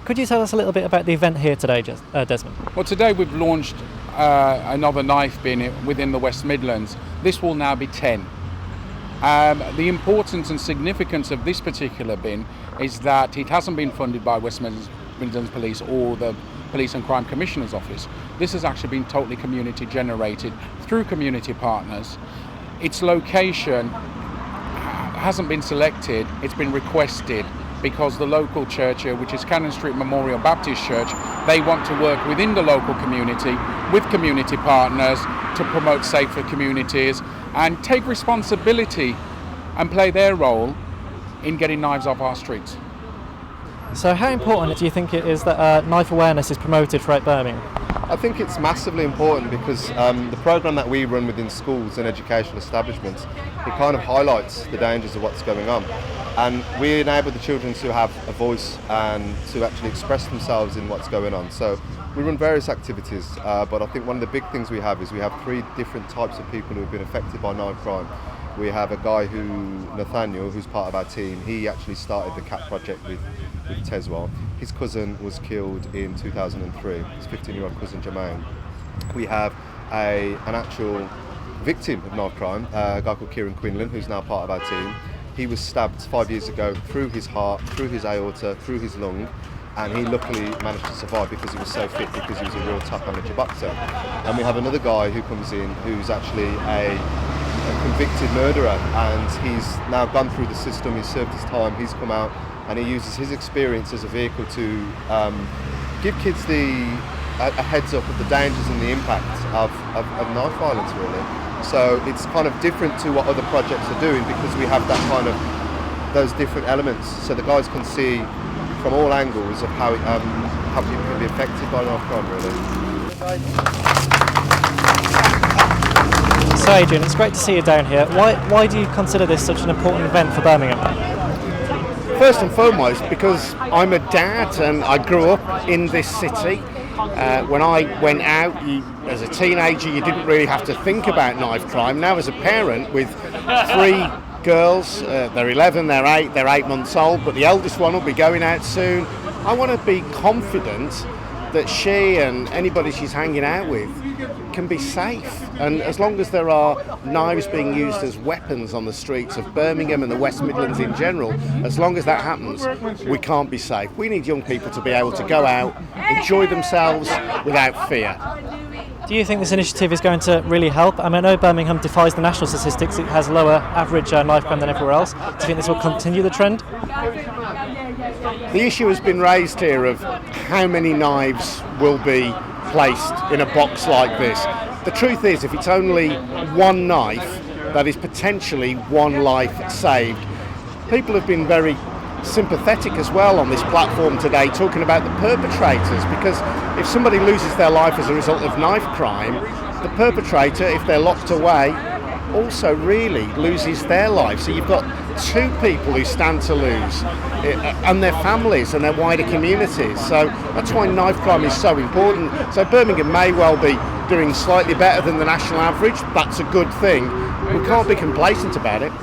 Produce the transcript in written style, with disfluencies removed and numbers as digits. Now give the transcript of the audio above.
Could you tell us a little bit about the event here today, Desmond? Well, today we've launched another knife bin within the West Midlands. This will now be 10. The importance and significance of this particular bin is that it hasn't been funded by West Midlands Police or the Police and Crime Commissioner's Office. This has actually been totally community generated through community partners. Its location hasn't been selected, it's been requested because the local church here, which is Cannon Street Memorial Baptist Church, they want to work within the local community with community partners to promote safer communities and take responsibility and play their role in getting knives off our streets. So how important do you think it is that knife awareness is promoted throughout Birmingham? I think it's massively important because the programme that we run within schools and educational establishments, it kind of highlights the dangers of what's going on. And we enable the children to have a voice and to actually express themselves in what's going on. So we run various activities, but I think one of the big things we have is we have 3 different types of people who have been affected by knife crime. We have a guy Nathaniel, who's part of our team. He actually started the CAT project with Teswell. His cousin was killed in 2003, his 15-year-old cousin Jermaine. We have an actual victim of knife crime, a guy called Kieran Quinlan, who's now part of our team. He was stabbed 5 years ago through his heart, through his aorta, through his lung, and he luckily managed to survive because he was so fit, because he was a real top amateur boxer. And we have another guy who comes in who's actually a convicted murderer, and he's now gone through the system, he's served his time, he's come out, and he uses his experience as a vehicle to give kids a heads up of the dangers and the impact of knife violence, really. So it's kind of different to what other projects are doing because we have that kind of those different elements, so the guys can see from all angles of how people can be affected by knife crime, really. So Adrian, it's great to see you down here. Why do you consider this such an important event for Birmingham? First and foremost, because I'm a dad and I grew up in this city. When I went out as a teenager, you didn't really have to think about knife crime. Now as a parent with 3 girls, they're 11, they're 8, they're 8 months old, but the eldest one will be going out soon. I want to be confident that she and anybody she's hanging out with can be safe, and as long as there are knives being used as weapons on the streets of Birmingham and the West Midlands in general, as long as that happens, we can't be safe. We need young people to be able to go out, enjoy themselves without fear. Do you think this initiative is going to really help? I know Birmingham defies the national statistics, it has lower average knife crime than everywhere else. Do you think this will continue the trend? The issue has been raised here of how many knives will be placed in a box like this. The truth is, if it's only one knife, that is potentially one life saved. People have been very sympathetic as well on this platform today, talking about the perpetrators, because if somebody loses their life as a result of knife crime, the perpetrator, if they're locked away, also really loses their life. So you've got 2 people who stand to lose, and their families and their wider communities. So that's why knife crime is so important. So Birmingham may well be doing slightly better than the national average. That's a good thing. We can't be complacent about it.